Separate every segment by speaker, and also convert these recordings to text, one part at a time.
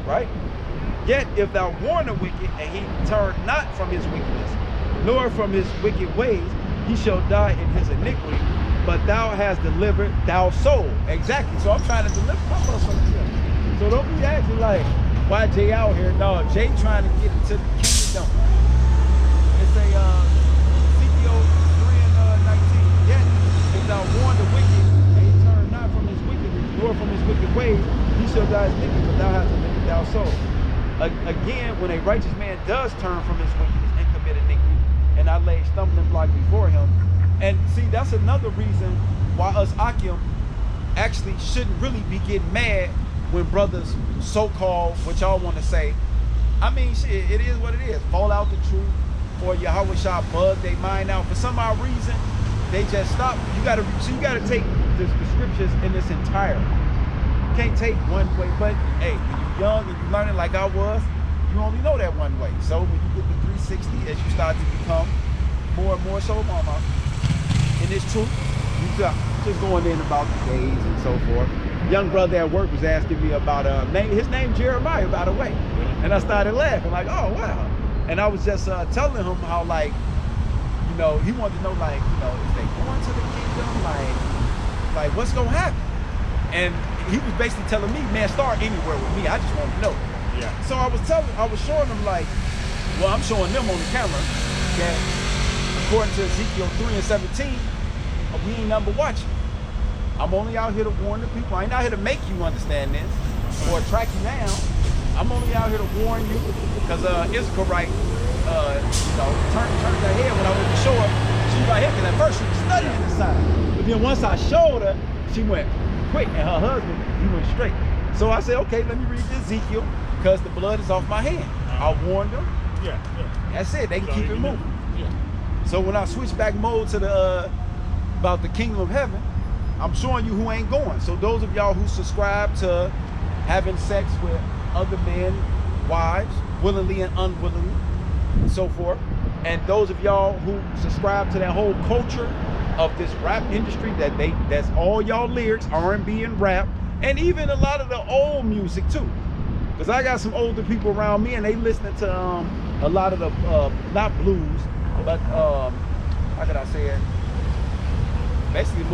Speaker 1: right? Yet if thou warn the wicked, and he turn not from his wickedness, nor from his wicked ways, he shall die in his iniquity, but thou hast delivered thou soul. Exactly. So I'm trying to deliver my motherfucker here. So don't be acting like, why Jay out here? No, Jay trying to get into the kingdom. It's a Ezekiel 3:19. Yet if thou warn the wicked, and he turn not from his wickedness, nor from his wicked ways, he shall die as wicked, but thou hast delivered thou soul. Again, when a righteous man does turn from his wickedness and commit iniquity, and I lay a stumbling block before him. And see, that's another reason why us Akim actually shouldn't really be getting mad when brothers so-called, what y'all want to say, I mean, shit, it is what it is. Fall out the truth, or Yahawashi bug they mind out. For some odd reason, they just stop. You gotta take the scriptures in this entirety. You can't take one way, but hey, when you're young and you learning like I was, you only know that one way. So when you get the 360, as you start to become more and more so, mama, in this truth, you just going in about the days and so forth. Young brother at work was asking me about his name Jeremiah, by the way, and I started laughing like, oh wow. And I was just telling him how, like, you know, he wanted to know, like, you know, is they going to the kingdom, like what's gonna happen? And he was basically telling me, man, start anywhere with me. I just want to know. Yeah. So I was showing them, like, well, I'm showing them on the camera that according to Ezekiel 3:17, we ain't nothing but watching. I'm only out here to warn the people. I ain't out here to make you understand this or track you down. I'm only out here to warn you because Issachar, right, you know, turned her head when I went to show her. She was right here because at first she was studying this side. But then once I showed her, she went quick, and her husband, he went straight. So I said, okay, let me read Ezekiel because the blood is off my hand. I warned them. Yeah. That's it. They can keep it moving. Yeah. So when I switch back mode to the about the kingdom of heaven, I'm showing you who ain't going. So those of y'all who subscribe to having sex with other men, wives, willingly and unwillingly, and so forth, and those of y'all who subscribe to that whole culture of this rap industry that's all y'all lyrics, R&B and rap, and even a lot of the old music too. Because I got some older people around me and they listening to a lot of the not blues, but how could I say it? Basically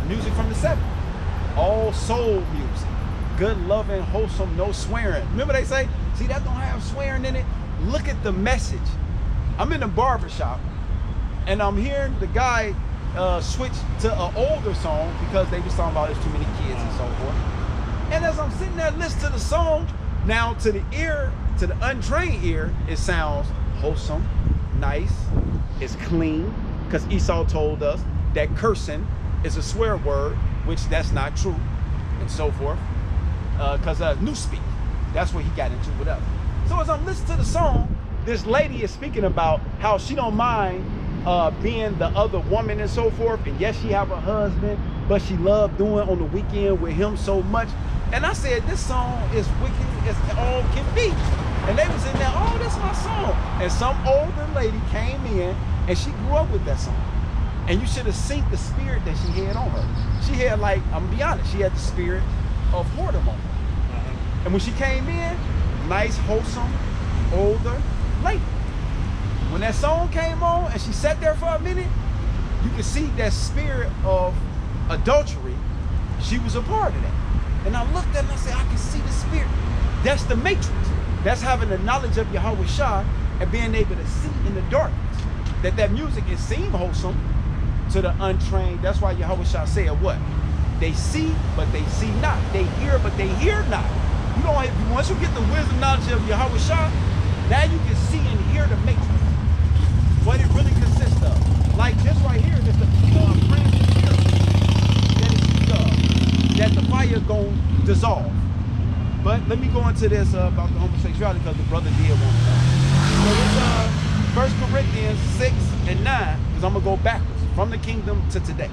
Speaker 1: music from the 70s. All soul music. Good, loving, wholesome, no swearing. Remember they say, see, that don't have swearing in it? Look at the message. I'm in a barber shop and I'm hearing the guy switch to an older song because they was talking about there's too many kids and so forth. And as I'm sitting there listening to the song, now to the ear, to the untrained ear, it sounds wholesome, nice, it's clean, because Esau told us that cursing is a swear word, which that's not true, and so forth, because Newspeak, that's what he got into with us. So as I'm listening to the song, this lady is speaking about how she don't mind being the other woman and so forth, and yes, she have a husband, but she loved doing on the weekend with him so much. And I said, this song is wicked as all can be. And they was in there, oh, that's my song. And some older lady came in and she grew up with that song. And you should have seen the spirit that she had on her. She had, like, I'm gonna be honest, she had the spirit of whoredom on her. And when she came in, nice, wholesome, older lady. When that song came on and she sat there for a minute, you could see that spirit of adultery. She was a part of that. And I looked at it and I said, I can see the spirit. That's the matrix. That's having the knowledge of Yahawashi and being able to see in the darkness. That music, it seemed wholesome to the untrained. That's why Yahawashi said what? They see, but they see not. They hear, but they hear not. You don't. Once you get the wisdom knowledge of Yahawashi, now you can see and hear the matrix. What it really consists of. Like this right here is the that the fire gonna dissolve. But let me go into this about the homosexuality because the brother did want to know. So it's 1 Corinthians 6 and 9, because I'm gonna go backwards from the kingdom to today.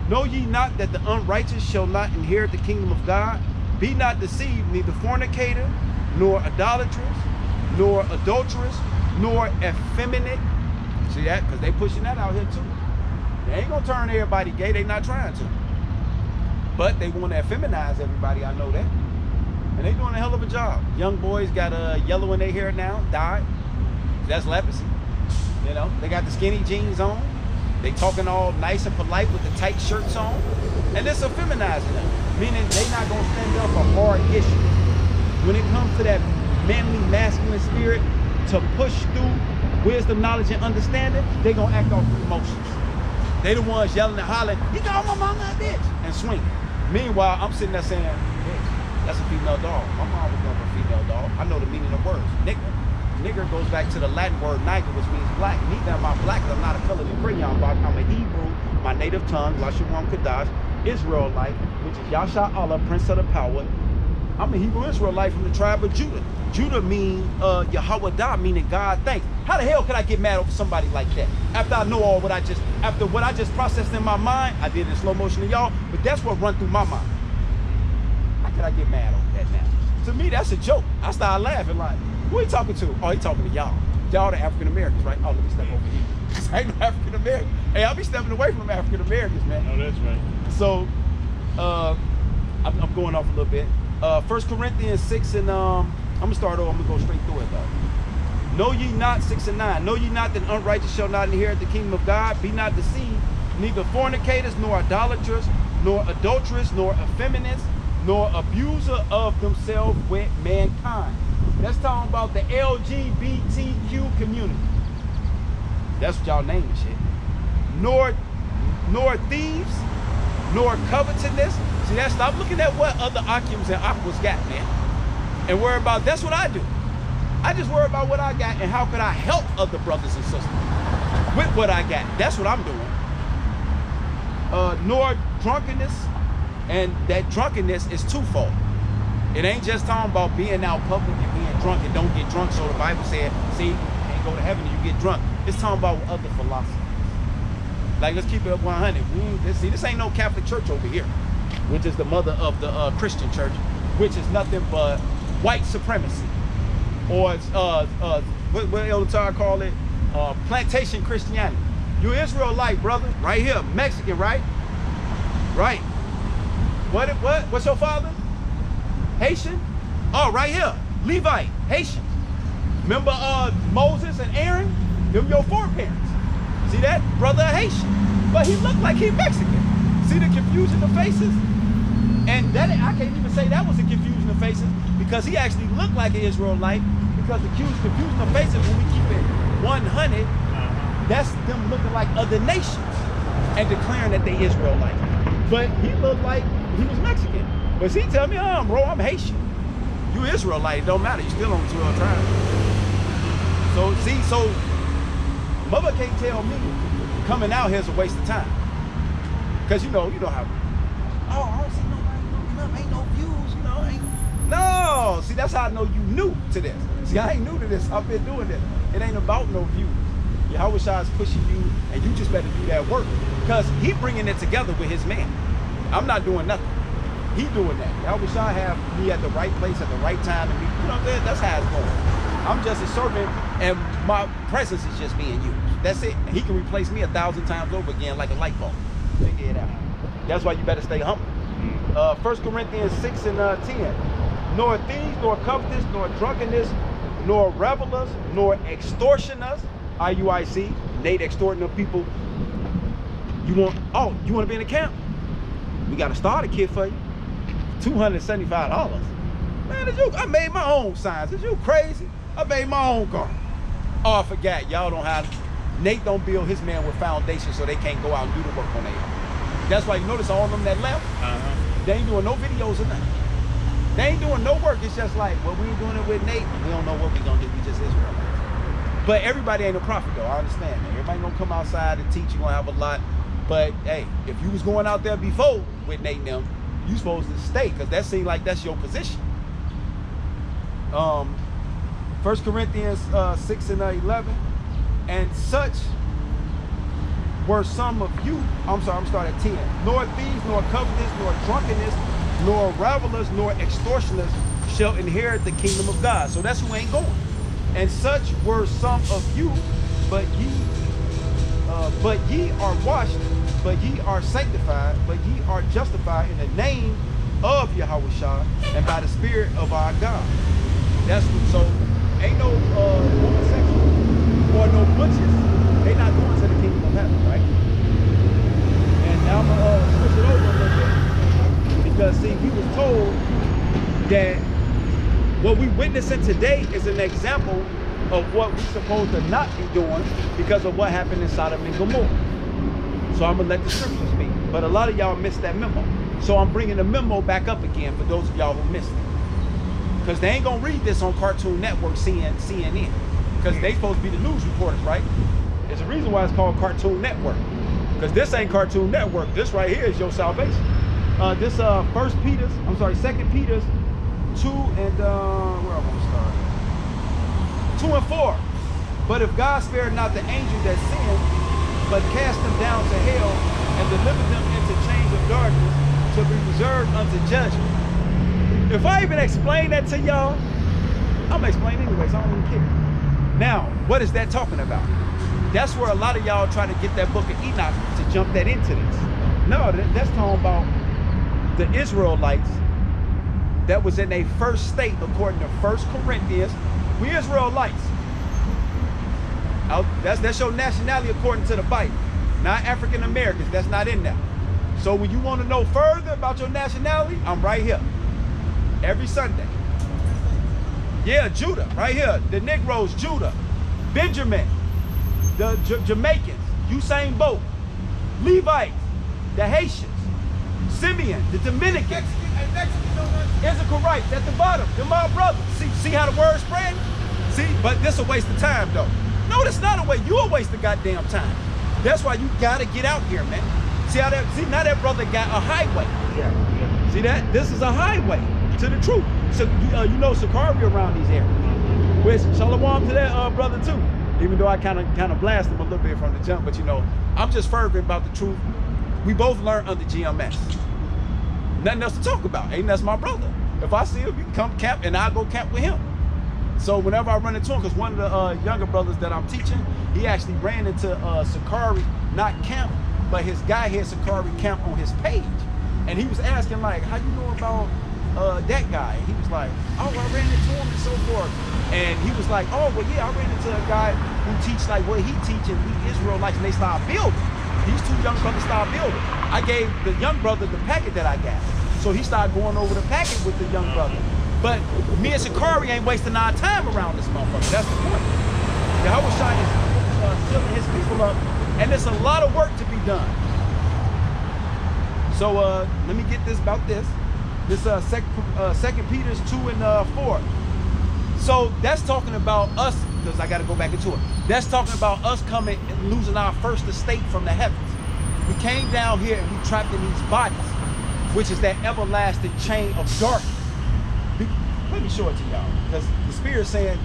Speaker 1: Know ye not that the unrighteous shall not inherit the kingdom of God? Be not deceived, neither fornicator, nor idolatrous, nor adulterous, nor effeminate. See that? Because they pushing that out here too. They ain't gonna turn everybody gay, they not trying to. But they want to effeminize everybody, I know that. And And they doing a hell of a job. Young boys got yellow in their hair now, dyed. That's leprosy. You know, they got the skinny jeans on. They talking all nice and polite with the tight shirts on. And it's effeminizing them, meaning they not gonna stand up for hard issues. When it comes to that manly, masculine spirit to push through wisdom, knowledge, and understanding, they gonna act off emotions. They the ones yelling and hollering, "You call my mama a bitch," and swinging. Meanwhile, I'm sitting there saying, "Bitch, that's a female dog. My mom was never a female dog. I know the meaning of words. Nigger. Nigger goes back to the Latin word niger, which means black. Neither am I black, I'm not a colored crayon, but I'm a Hebrew, my native tongue, Lashuam Kadash, Israelite, which is Yasha Allah, Prince of the Power. I'm a Hebrew Israelite from the tribe of Judah. Judah means Yahweh, meaning God thanks. How the hell could I get mad over somebody like that? After I know all what I just processed in my mind, I did it in slow motion to y'all, but that's what run through my mind. How could I get mad over that now? To me, that's a joke. I started laughing like, who he talking to? Oh, he talking to y'all. Y'all the African Americans, right? Oh, let me step over here. Cause I ain't no African American. Hey, I'll be stepping away from African Americans, man.
Speaker 2: Oh, that's right.
Speaker 1: So, I'm going off a little bit. 1 Corinthians 6 and I'm gonna start over. I'm gonna go straight through it though. Know ye not, 6 and 9. Know ye not that unrighteous shall not inherit the kingdom of God? Be not deceived. Neither fornicators, nor idolaters, nor adulterers, nor effeminates, nor abuser of themselves with mankind. That's talking about the LGBTQ community. That's what y'all name and shit. Nor thieves, nor covetousness. See that? Stop looking at what other Occums and Aquas got, man. And worry about, that's what I do. I just worry about what I got and how could I help other brothers and sisters with what I got. That's what I'm doing. Nor drunkenness, and that drunkenness is twofold. It ain't just talking about being out public and being drunk and don't get drunk. So the Bible said, see, you can't go to heaven and you get drunk. It's talking about other philosophies. Like, let's keep it up 100. See, this ain't no Catholic church over here, which is the mother of the Christian church, which is nothing but white supremacy. Or what Elder Tar call it? Plantation Christianity. You Israelite, brother, right here, Mexican, right? Right. What's your father? Haitian? Oh, right here, Levite, Haitian. Remember Moses and Aaron? Them your foreparents. See that? Brother Haitian. But he looked like he Mexican. See the confusion of faces? And that, I can't even say that was a confusion of faces because he actually looked like an Israelite, because the confusion of faces, when we keep it 100, that's them looking like other nations and declaring that they Israelite. But he looked like he was Mexican. But see, tell me, bro, I'm Haitian. You Israelite, it don't matter. You still on the 12 tribes. So see, so mother can't tell me coming out here is a waste of time. Cause you know how. Oh, I don't see nobody, ain't no views, ain't. No, see, that's how I know you new to this. See, I ain't new to this. I've been doing this. It ain't about no views. Yahawashi is pushing you, and you just better do that work. Because he bringing it together with his man. I'm not doing nothing. He doing that. Yahawashi have me at the right place at the right time, and that's how it's going. I'm just a servant, and my presence is just being used. That's it. He can replace me 1,000 times over again like a light bulb. Figure it out. That's why you better stay humble. 1 Corinthians 6 and 10. Nor thieves, nor covetous, nor drunkenness, nor revelers, nor extortioners. IUIC, Nate extorting them people. You want to be in the camp? We got a starter kit for you. $275. Man, I made my own signs. Is you crazy? I made my own garment. Oh, I forgot. Y'all don't have, Nate don't build his man with foundation so they can't go out and do the work on their own. That's why you notice all of them that left, they ain't doing no videos or nothing. They ain't doing no work. It's just like, well, we ain't doing it with Nate. We don't know what we gonna do. We just Israelites. But everybody ain't a prophet though. I understand that. Everybody gonna come outside and teach. You gonna have a lot. But hey, if you was going out there before with Nate and them, you supposed to stay, because that seems like that's your position. 1 Corinthians 6 and 11. And such were some of you. I'm starting at 10. Nor thieves, nor covetous, nor drunkenness, nor revelers, nor extortioners shall inherit the kingdom of God. So that's who ain't going. And such were some of you, but ye are washed, but ye are sanctified, but ye are justified in the name of Yahawashi and by the Spirit of our God. That's what, so ain't no homosexual or no butchers. They not going to the kingdom of heaven, right? And now I'm gonna switch it over a little bit, because see, we was told that what we witnessing today is an example of what we're supposed to not be doing because of what happened in Sodom and Gomorrah. So I'm gonna let the scripture speak, but a lot of y'all missed that memo. So I'm bringing the memo back up again for those of y'all who missed it, because they ain't gonna read this on Cartoon Network, CNN, because they supposed to be the news reporters, right? There's a reason why it's called Cartoon Network, because this ain't Cartoon Network. This right here is your salvation. This 2 Peter's 2 and where am I gonna start? 2 and 4. But if God spared not the angels that sinned, but cast them down to hell and delivered them into chains of darkness to be reserved unto judgment. If I even explain that to y'all, I'm gonna explain anyway, so I don't even care. Now, what is that talking about? That's where a lot of y'all try to get that book of Enoch to jump that into this. No, that's talking about the Israelites that was in a first state according to 1 Corinthians. We Israelites. That's your nationality according to the Bible. Not African Americans, that's not in there. So when you want to know further about your nationality, I'm right here. Every Sunday. Yeah, Judah, right here. The Negroes, Judah. Benjamin. The Jamaicans, Usain Bolt. Levites, the Haitians. Simeon, the Dominicans. Israelites at the bottom. They're my brothers. See how the word spread? See, but this a waste of time though. No, that's not a waste. You a waste of goddamn time. That's why you gotta get out here, man. See how that? See, now that brother got a highway. Yeah. See that? This is a highway to the truth. So you know Sakari around these areas. Where's Shalom to that brother too? Even though I kind of blast him a little bit from the jump, but you know, I'm just fervent about the truth. We both learned under GMS. Nothing else to talk about. Ain't that's my brother. If I see him, you can come camp and I'll go camp with him. So whenever I run into him, because one of the younger brothers that I'm teaching, he actually ran into Sakari, not camp, but his guy had Sakari camp on his page. And he was asking like, how you know about that guy? And he was like, oh, I ran into him and so forth. And he was like, oh, well, yeah, I ran into a guy who teach like what he teaching, we Israelites, and they start building. These two young brothers start building. I gave the young brother the packet that I got. So he started going over the packet with the young brother. But me and Sakari ain't wasting our time around this motherfucker. That's the point. Yahawashi is filling his people up, and there's a lot of work to be done. So let me get this about this. This 2 Peter's 2 and 4. So that's talking about us, because I got to go back into it. That's talking about us coming and losing our first estate from the heavens. We came down here and we trapped in these bodies, which is that everlasting chain of darkness. Let me show it to y'all, because the Spirit's saying,